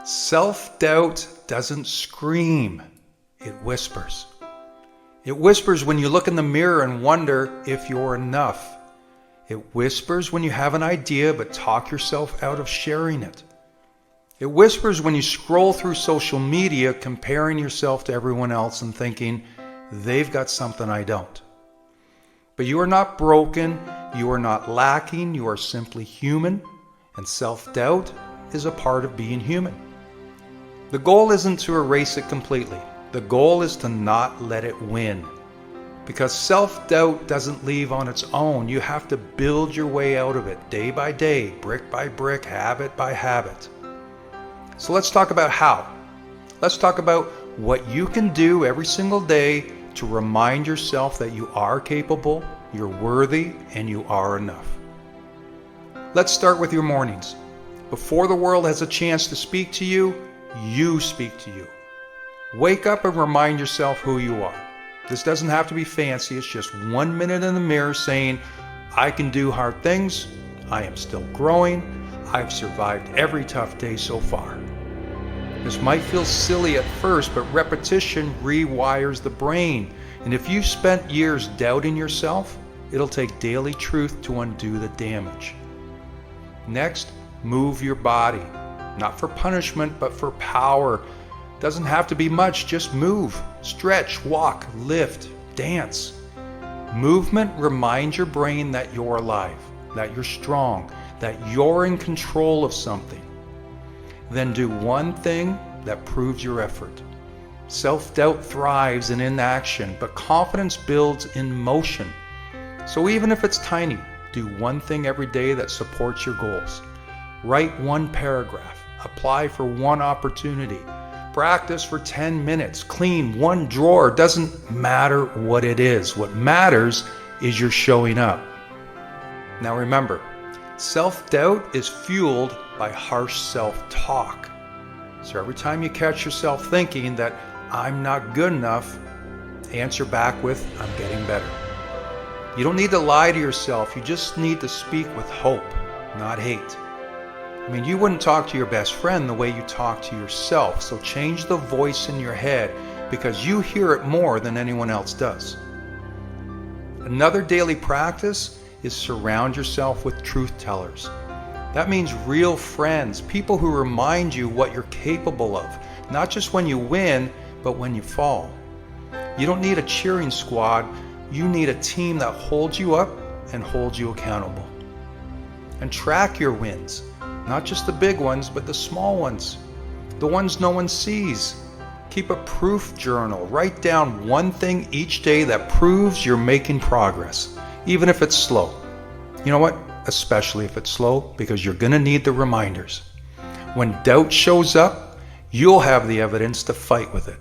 Self-doubt doesn't scream, it whispers. It whispers when you look in the mirror and wonder if you're enough. It whispers when you have an idea but talk yourself out of sharing it. It whispers when you scroll through social media comparing yourself to everyone else and thinking, they've got something I don't. But you are not broken, you are not lacking, you are simply human, and self-doubt is a part of being human. The goal isn't to erase it completely. The goal is to not let it win. Because self-doubt doesn't leave on its own. You have to build your way out of it day by day, brick by brick, habit by habit. So let's talk about how. Let's talk about what you can do every single day to remind yourself that you are capable, you're worthy, and you are enough. Let's start with your mornings. Before the world has a chance to speak to you, you speak to you. Wake up and remind yourself who you are. This doesn't have to be fancy. It's just 1 minute in the mirror saying, I can do hard things. I am still growing. I've survived every tough day so far. This might feel silly at first, but repetition rewires the brain. And if you've spent years doubting yourself, it'll take daily truth to undo the damage. Next, move your body. Not for punishment, but for power. Doesn't have to be much, just move, stretch, walk, lift, dance. Movement reminds your brain that you're alive, that you're strong, that you're in control of something. Then do one thing that proves your effort. Self-doubt thrives in inaction, but confidence builds in motion. So even if it's tiny, do one thing every day that supports your goals. Write one paragraph. Apply for one opportunity. Practice for 10 minutes. Clean one drawer. Doesn't matter what it is. What matters is you're showing up. Now remember, self-doubt is fueled by harsh self-talk. So every time you catch yourself thinking that I'm not good enough, answer back with, I'm getting better. You don't need to lie to yourself. You just need to speak with hope, not hate. I mean, you wouldn't talk to your best friend the way you talk to yourself, so change the voice in your head because you hear it more than anyone else does. Another daily practice is surround yourself with truth tellers. That means real friends, people who remind you what you're capable of, not just when you win, but when you fall. You don't need a cheering squad, you need a team that holds you up and holds you accountable. And track your wins. Not just the big ones, but the small ones. The ones no one sees. Keep a proof journal. Write down one thing each day that proves you're making progress, even if it's slow. You know what? Especially if it's slow, because you're going to need the reminders. When doubt shows up, you'll have the evidence to fight with it.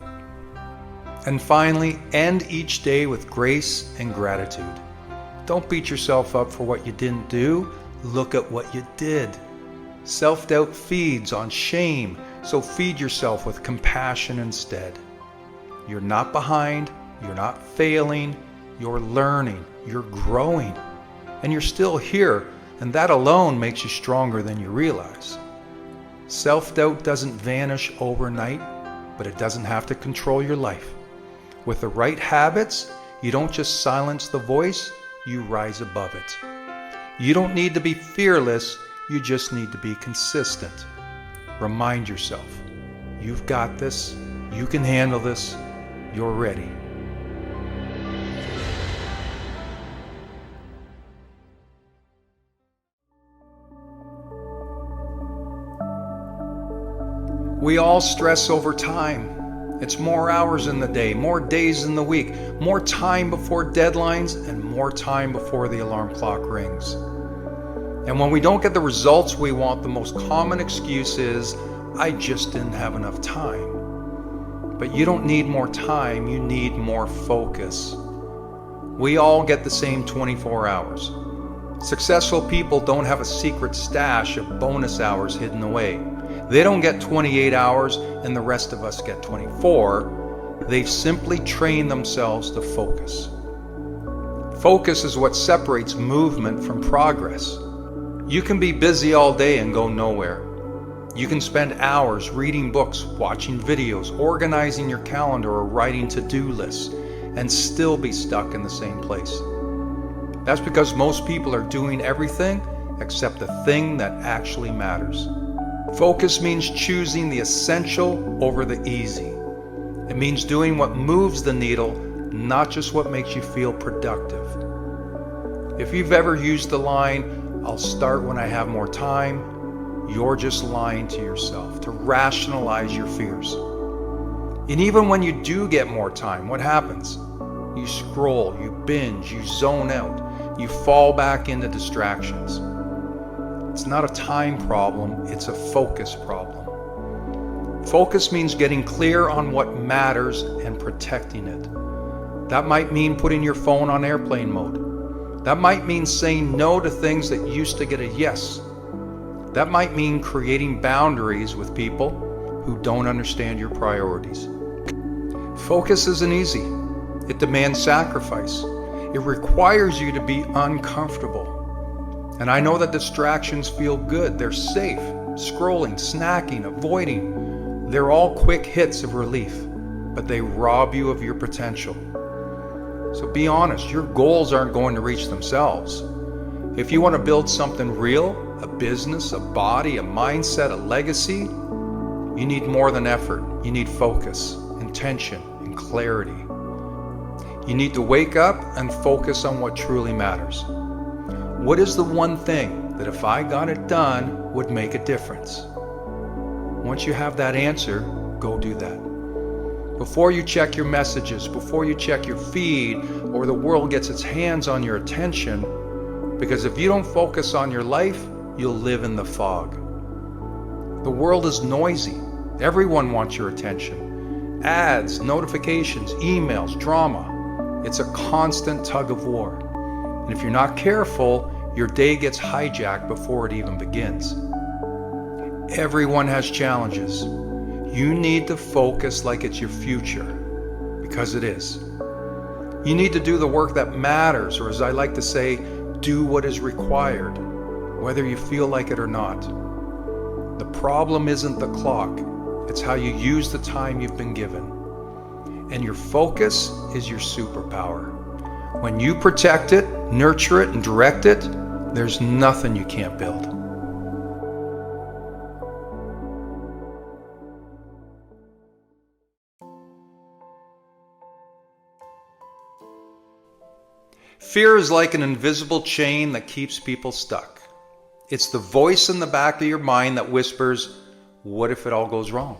And finally, end each day with grace and gratitude. Don't beat yourself up for what you didn't do. Look at what you did. Self-doubt feeds on shame, so feed yourself with compassion instead. You're not behind, you're not failing, you're learning, you're growing, and you're still here, and that alone makes you stronger than you realize. Self-doubt doesn't vanish overnight, but it doesn't have to control your life. With the right habits, you don't just silence the voice, you rise above it. You don't need to be fearless, you just need to be consistent. Remind yourself, you've got this, you can handle this, you're ready. We all stress over time. It's more hours in the day, more days in the week, more time before deadlines, and more time before the alarm clock rings. And when we don't get the results we want, the most common excuse is, I just didn't have enough time. But you don't need more time, you need more focus. We all get the same 24 hours. Successful people don't have a secret stash of bonus hours hidden away. They don't get 28 hours and the rest of us get 24. They've simply trained themselves to focus. Focus is what separates movement from progress. You can be busy all day and go nowhere. You can spend hours reading books, watching videos, organizing your calendar, or writing to-do lists, and still be stuck in the same place. That's because most people are doing everything except the thing that actually matters. Focus means choosing the essential over the easy. It means doing what moves the needle, not just what makes you feel productive. If you've ever used the line, "I'll start when I have more time," you're just lying to yourself to rationalize your fears. And even when you do get more time, what happens? You scroll, you binge, you zone out, you fall back into distractions. It's not a time problem, it's a focus problem. Focus means getting clear on what matters and protecting it. That might mean putting your phone on airplane mode. That might mean saying no to things that used to get a yes. That might mean creating boundaries with people who don't understand your priorities. Focus isn't easy. It demands sacrifice. It requires you to be uncomfortable. And I know that distractions feel good. They're safe. Scrolling, snacking, avoiding. They're all quick hits of relief, but they rob you of your potential. So be honest, your goals aren't going to reach themselves. If you want to build something real, a business, a body, a mindset, a legacy, you need more than effort. You need focus, intention, and clarity. You need to wake up and focus on what truly matters. What is the one thing that if I got it done would make a difference? Once you have that answer, go do that. Before you check your messages, before you check your feed, or the world gets its hands on your attention, because if you don't focus on your life, you'll live in the fog. The world is noisy. Everyone wants your attention. Ads, notifications, emails, drama. It's a constant tug of war. And if you're not careful, your day gets hijacked before it even begins. Everyone has challenges. You need to focus like it's your future, because it is. You need to do the work that matters, or as I like to say, do what is required, whether you feel like it or not. The problem isn't the clock, it's how you use the time you've been given. And your focus is your superpower. When you protect it, nurture it, and direct it, there's nothing you can't build. Fear is like an invisible chain that keeps people stuck. It's the voice in the back of your mind that whispers, "What if it all goes wrong?"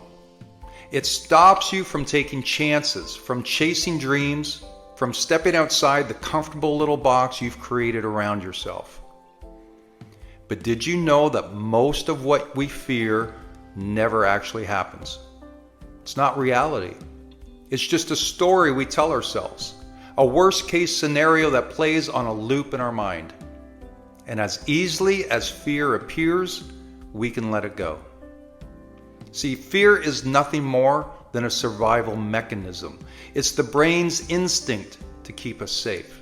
It stops you from taking chances, from chasing dreams, from stepping outside the comfortable little box you've created around yourself. But did you know that most of what we fear never actually happens? It's not reality. It's just a story we tell ourselves, a worst-case scenario that plays on a loop in our mind. And as easily as fear appears, we can let it go. See, fear is nothing more than a survival mechanism. It's the brain's instinct to keep us safe.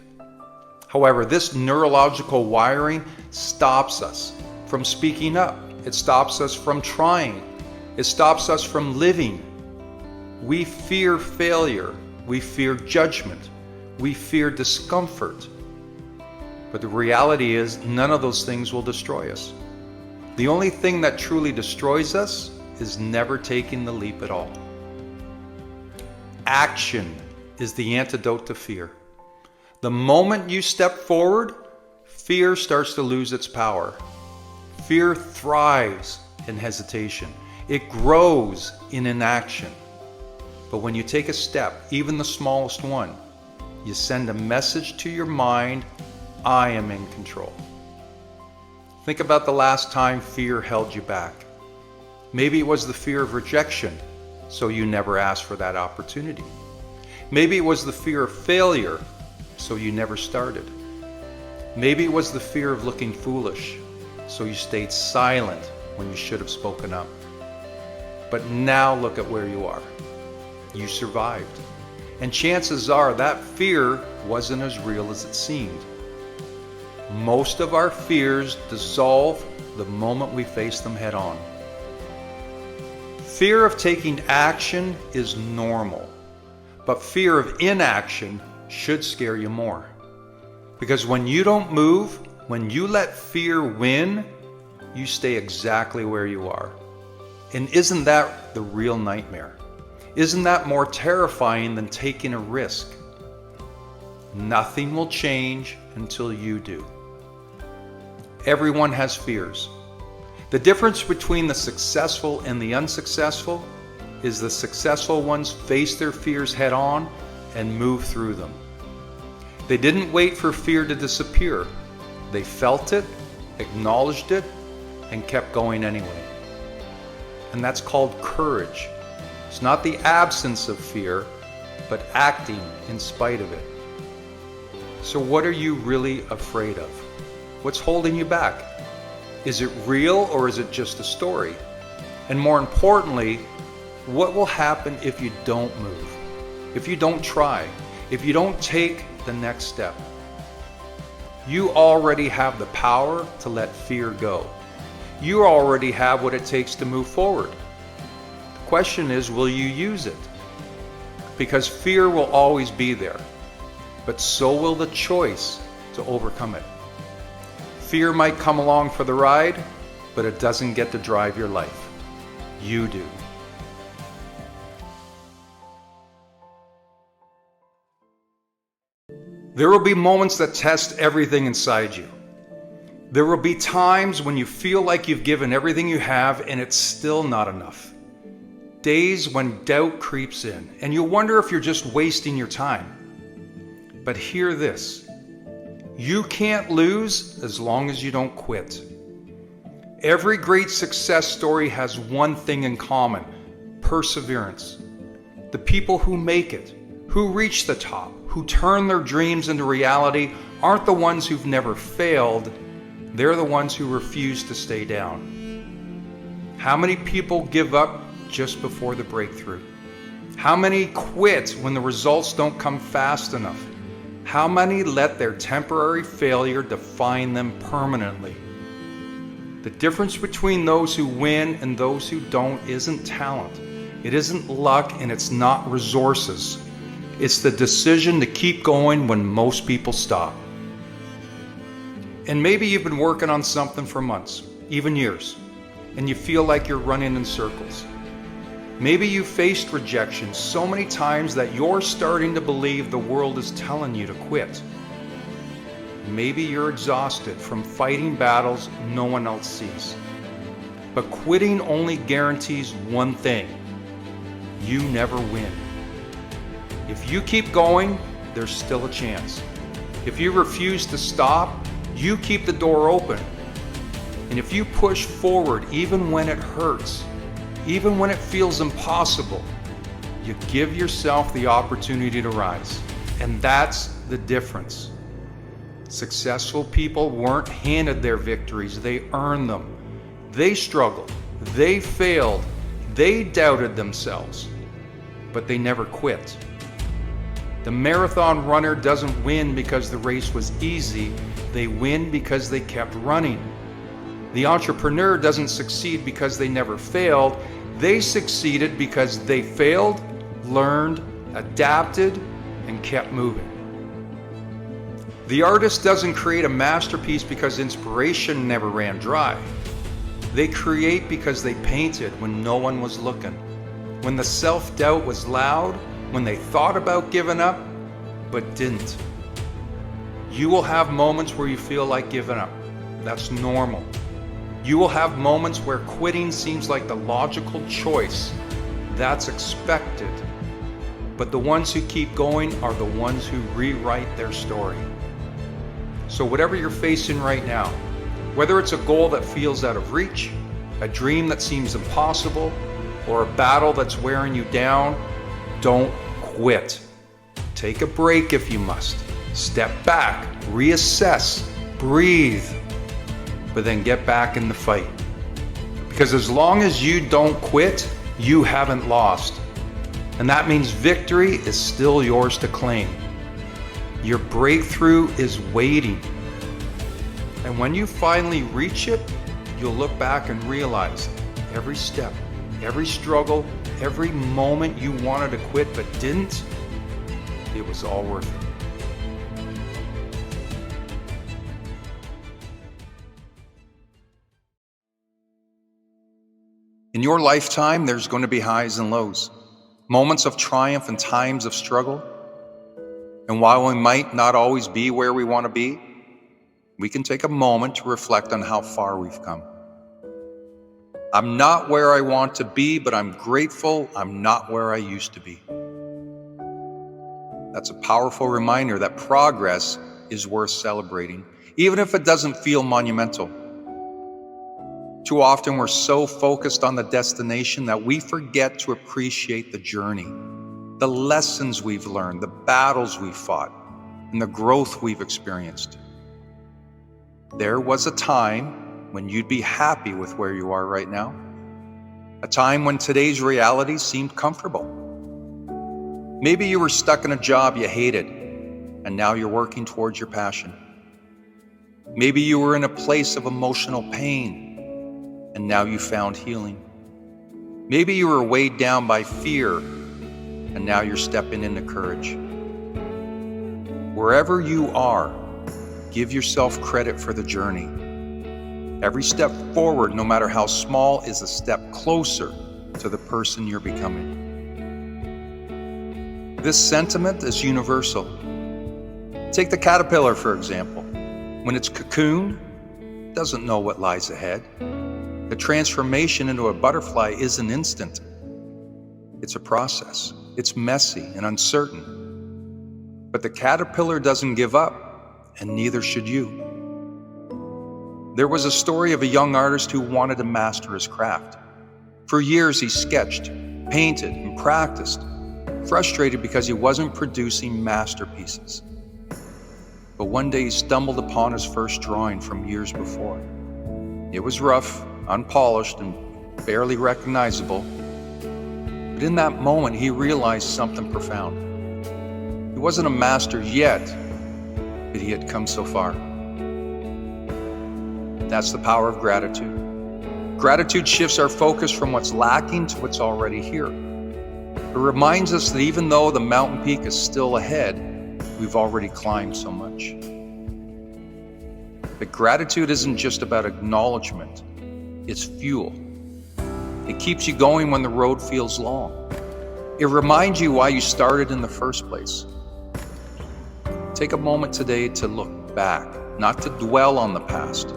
However, this neurological wiring stops us from speaking up. It stops us from trying. It stops us from living. We fear failure. We fear judgment. We fear discomfort. But the reality is, none of those things will destroy us. The only thing that truly destroys us is never taking the leap at all. Action is the antidote to fear. The moment you step forward, fear starts to lose its power. Fear thrives in hesitation. It grows in inaction. But when you take a step, even the smallest one, you send a message to your mind, "I am in control." Think about the last time fear held you back. Maybe it was the fear of rejection, so you never asked for that opportunity. Maybe it was the fear of failure, so you never started. Maybe it was the fear of looking foolish, so you stayed silent when you should have spoken up. But now look at where you are. You survived. And chances are that fear wasn't as real as it seemed. Most of our fears dissolve the moment we face them head on. Fear of taking action is normal, but fear of inaction should scare you more. Because when you don't move, when you let fear win, you stay exactly where you are. And isn't that the real nightmare? Isn't that more terrifying than taking a risk? Nothing will change until you do. Everyone has fears. The difference between the successful and the unsuccessful is the successful ones face their fears head on and move through them. They didn't wait for fear to disappear. They felt it, acknowledged it, and kept going anyway. And that's called courage. It's not the absence of fear, but acting in spite of it. So what are you really afraid of? What's holding you back? Is it real or is it just a story? And more importantly, what will happen if you don't move? If you don't try? If you don't take the next step? You already have the power to let fear go. You already have what it takes to move forward. The question is, will you use it? Because fear will always be there, but so will the choice to overcome it. Fear might come along for the ride, but it doesn't get to drive your life. You do. There will be moments that test everything inside you. There will be times when you feel like you've given everything you have and it's still not enough. Days when doubt creeps in and you wonder if you're just wasting your time. But hear this, you can't lose as long as you don't quit. Every great success story has one thing in common: perseverance. The people who make it, who reach the top, who turn their dreams into reality aren't the ones who've never failed, they're the ones who refuse to stay down. How many people give up just before the breakthrough? How many quit when the results don't come fast enough? How many let their temporary failure define them permanently? The difference between those who win and those who don't isn't talent. It isn't luck and it's not resources. It's the decision to keep going when most people stop. And maybe you've been working on something for months, even years, and you feel like you're running in circles. Maybe you've faced rejection so many times that you're starting to believe the world is telling you to quit. Maybe you're exhausted from fighting battles no one else sees. But quitting only guarantees one thing: you never win. If you keep going, there's still a chance. If you refuse to stop, you keep the door open. And if you push forward even when it hurts, even when it feels impossible, you give yourself the opportunity to rise. And that's the difference. Successful people weren't handed their victories, they earned them. They struggled, they failed, they doubted themselves, but they never quit. The marathon runner doesn't win because the race was easy, they win because they kept running. The entrepreneur doesn't succeed because they never failed, they succeeded because they failed, learned, adapted, and kept moving. The artist doesn't create a masterpiece because inspiration never ran dry. They create because they painted when no one was looking, when the self-doubt was loud, when they thought about giving up, but didn't. You will have moments where you feel like giving up. That's normal. You will have moments where quitting seems like the logical choice. That's expected. But the ones who keep going are the ones who rewrite their story. So whatever you're facing right now, whether it's a goal that feels out of reach, a dream that seems impossible, or a battle that's wearing you down, don't quit. Take a break if you must. Step back, reassess, breathe, but then get back in the fight. Because as long as you don't quit, you haven't lost. And that means victory is still yours to claim. Your breakthrough is waiting. And when you finally reach it, you'll look back and realize every step, every struggle, every moment you wanted to quit but didn't, it was all worth it. In your lifetime, there's going to be highs and lows, moments of triumph and times of struggle. And while we might not always be where we want to be, we can take a moment to reflect on how far we've come. I'm not where I want to be, but I'm grateful I'm not where I used to be. That's a powerful reminder that progress is worth celebrating, even if it doesn't feel monumental. Too often we're so focused on the destination that we forget to appreciate the journey, the lessons we've learned, the battles we've fought, and the growth we've experienced. There was a time when you'd be happy with where you are right now, a time when today's reality seemed comfortable. Maybe you were stuck in a job you hated, and now you're working towards your passion. Maybe you were in a place of emotional pain, and now you found healing. Maybe you were weighed down by fear, and now you're stepping into courage. Wherever you are, give yourself credit for the journey. Every step forward, no matter how small, is a step closer to the person you're becoming. This sentiment is universal. Take the caterpillar, for example. When it's cocooned, it doesn't know what lies ahead. The transformation into a butterfly isn't instant. It's a process. It's messy and uncertain. But the caterpillar doesn't give up, and neither should you. There was a story of a young artist who wanted to master his craft. For years he sketched, painted, and practiced, frustrated because he wasn't producing masterpieces. But one day he stumbled upon his first drawing from years before. It was rough, unpolished, and barely recognizable. But in that moment, he realized something profound. He wasn't a master yet, but he had come so far. That's the power of gratitude. Gratitude shifts our focus from what's lacking to what's already here. It reminds us that even though the mountain peak is still ahead, we've already climbed so much. But gratitude isn't just about acknowledgement. It's fuel. It keeps you going when the road feels long. It reminds you why you started in the first place. Take a moment today to look back, not to dwell on the past,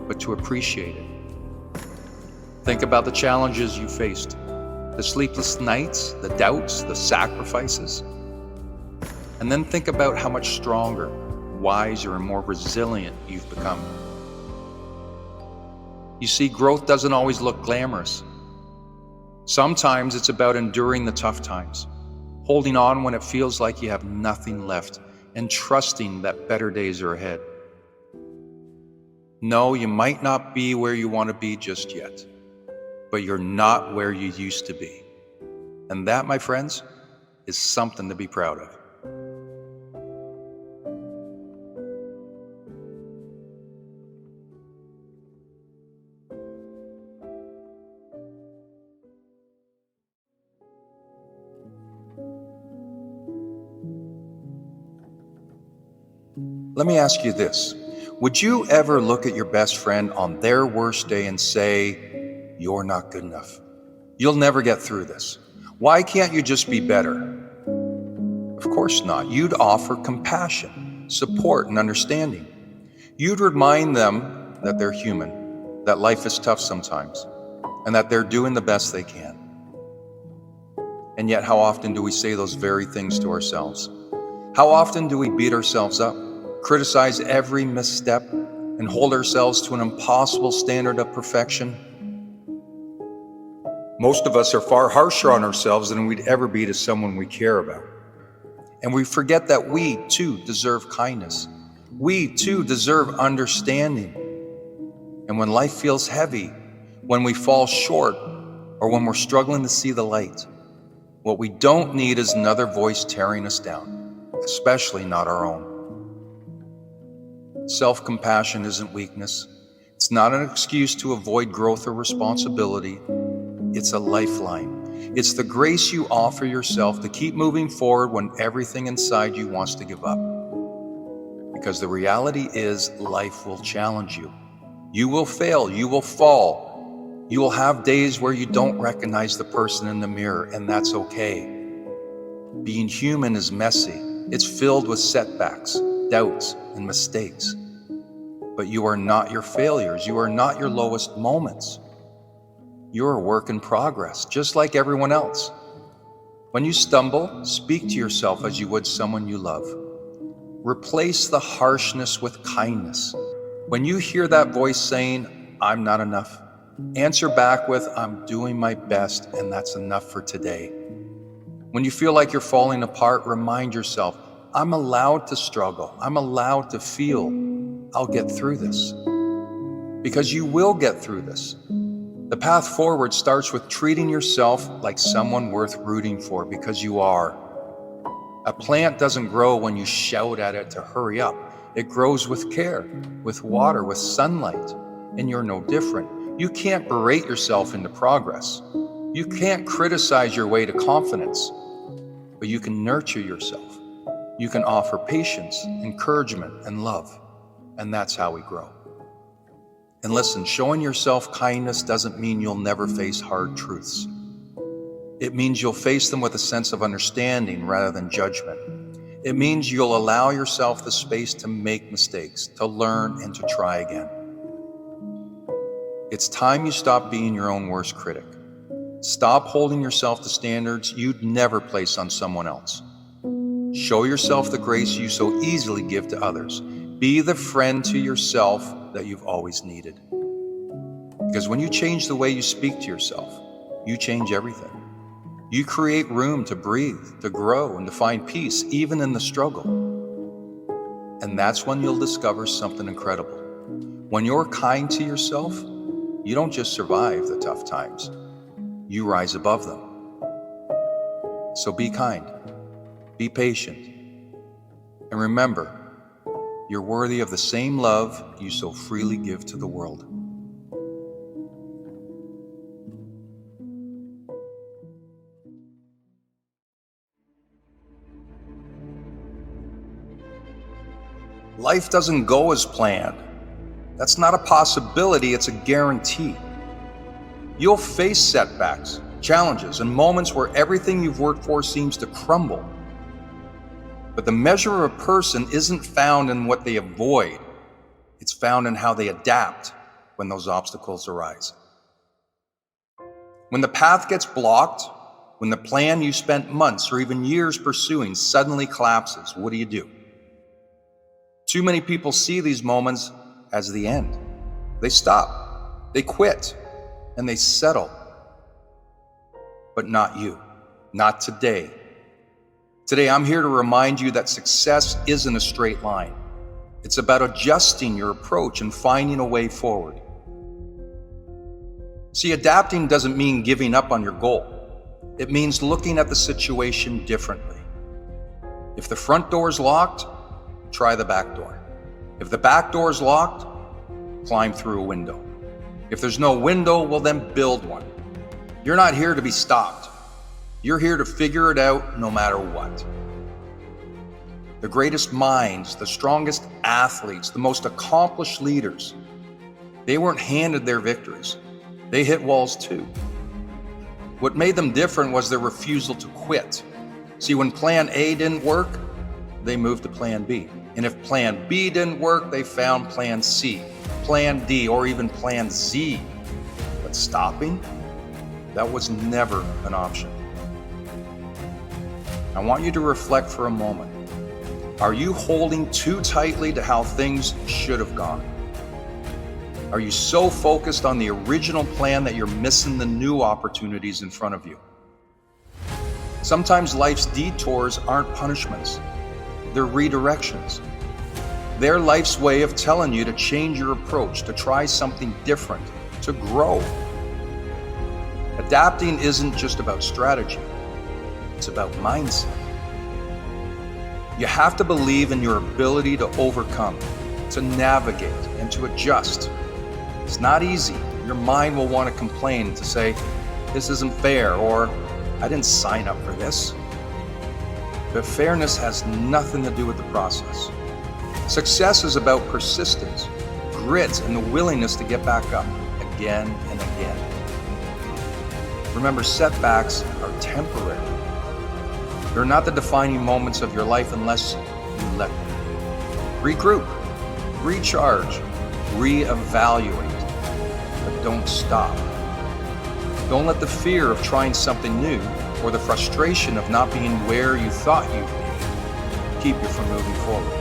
but to appreciate it. Think about the challenges you faced, the sleepless nights, the doubts, the sacrifices. And then think about how much stronger, wiser, and more resilient you've become. You see, growth doesn't always look glamorous. Sometimes it's about enduring the tough times, holding on when it feels like you have nothing left, and trusting that better days are ahead. No, you might not be where you want to be just yet, but you're not where you used to be. And that, my friends, is something to be proud of. Let me ask you this. Would you ever look at your best friend on their worst day and say, "You're not good enough. You'll never get through this. Why can't you just be better?" Of course not. You'd offer compassion, support, and understanding. You'd remind them that they're human, that life is tough sometimes, and that they're doing the best they can. And yet, how often do we say those very things to ourselves? How often do we beat ourselves up, criticize every misstep, and hold ourselves to an impossible standard of perfection? Most of us are far harsher on ourselves than we'd ever be to someone we care about. And we forget that we, too, deserve kindness. We, too, deserve understanding. And when life feels heavy, when we fall short, or when we're struggling to see the light, what we don't need is another voice tearing us down, especially not our own. Self-compassion isn't weakness. It's not an excuse to avoid growth or responsibility. It's a lifeline. It's the grace you offer yourself to keep moving forward when everything inside you wants to give up. Because the reality is, life will challenge you. You will fail, you will fall. You will have days where you don't recognize the person in the mirror, and that's okay. Being human is messy. It's filled with setbacks, doubts, and mistakes. But you are not your failures. You are not your lowest moments. You're a work in progress, just like everyone else. When you stumble, speak to yourself as you would someone you love. Replace the harshness with kindness. When you hear that voice saying, "I'm not enough," answer back with, "I'm doing my best, and that's enough for today." When you feel like you're falling apart, remind yourself, "I'm allowed to struggle. I'm allowed to feel. I'll get through this." Because you will get through this. The path forward starts with treating yourself like someone worth rooting for, because you are. A plant doesn't grow when you shout at it to hurry up. It grows with care, with water, with sunlight, and you're no different. You can't berate yourself into progress. You can't criticize your way to confidence, but you can nurture yourself. You can offer patience, encouragement, and love, and that's how we grow. And listen, showing yourself kindness doesn't mean you'll never face hard truths. It means you'll face them with a sense of understanding rather than judgment. It means you'll allow yourself the space to make mistakes, to learn, and to try again. It's time you stop being your own worst critic. Stop holding yourself to standards you'd never place on someone else. Show yourself the grace you so easily give to others. Be the friend to yourself that you've always needed. Because when you change the way you speak to yourself, you change everything. You create room to breathe, to grow, and to find peace, even in the struggle. And that's when you'll discover something incredible. When you're kind to yourself, you don't just survive the tough times, you rise above them. So be kind, be patient, and remember, you're worthy of the same love you so freely give to the world. Life doesn't go as planned. That's not a possibility, it's a guarantee. You'll face setbacks, challenges, and moments where everything you've worked for seems to crumble. But the measure of a person isn't found in what they avoid. It's found in how they adapt when those obstacles arise. When the path gets blocked, when the plan you spent months or even years pursuing suddenly collapses, what do? Too many people see these moments as the end. They stop, they quit, and they settle. But not you, not today. Today, I'm here to remind you that success isn't a straight line. It's about adjusting your approach and finding a way forward. See, adapting doesn't mean giving up on your goal. It means looking at the situation differently. If the front door is locked, try the back door. If the back door is locked, climb through a window. If there's no window, well then build one. You're not here to be stopped. You're here to figure it out no matter what. The greatest minds, the strongest athletes, the most accomplished leaders, they weren't handed their victories. They hit walls too. What made them different was their refusal to quit. See, when plan A didn't work, they moved to plan B. And if plan B didn't work, they found plan C, plan D, or even plan Z. But stopping, that was never an option. I want you to reflect for a moment. Are you holding too tightly to how things should have gone? Are you so focused on the original plan that you're missing the new opportunities in front of you? Sometimes life's detours aren't punishments. They're redirections. They're life's way of telling you to change your approach, to try something different, to grow. Adapting isn't just about strategy. It's about mindset. You have to believe in your ability to overcome, to navigate, and to adjust. It's not easy. Your mind will want to complain, to say, this isn't fair, or I didn't sign up for this. But fairness has nothing to do with the process. Success is about persistence, grit, and the willingness to get back up again and again. Remember, setbacks are temporary. They're not the defining moments of your life unless you let them. Regroup, recharge, reevaluate, but don't stop. Don't let the fear of trying something new or the frustration of not being where you thought you'd be keep you from moving forward.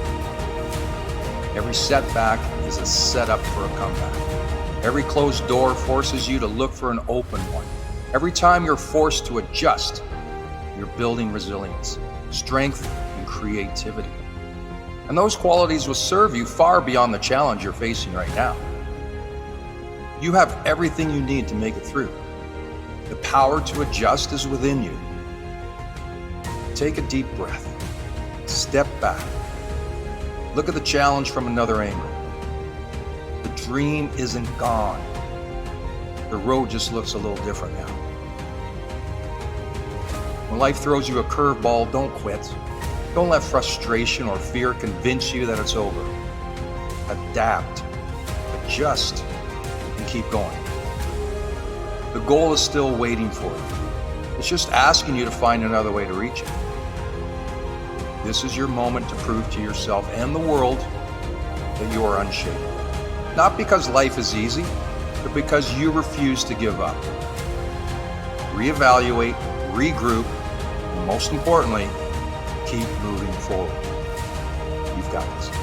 Every setback is a setup for a comeback. Every closed door forces you to look for an open one. Every time you're forced to adjust, you're building resilience, strength, and creativity. And those qualities will serve you far beyond the challenge you're facing right now. You have everything you need to make it through. The power to adjust is within you. Take a deep breath. Step back. Look at the challenge from another angle. The dream isn't gone. The road just looks a little different now. When life throws you a curveball, don't quit. Don't let frustration or fear convince you that it's over. Adapt, adjust, and keep going. The goal is still waiting for you. It's just asking you to find another way to reach it. This is your moment to prove to yourself and the world that you are unshakable. Not because life is easy, but because you refuse to give up. Reevaluate, regroup, and most importantly, keep moving forward. You've got this.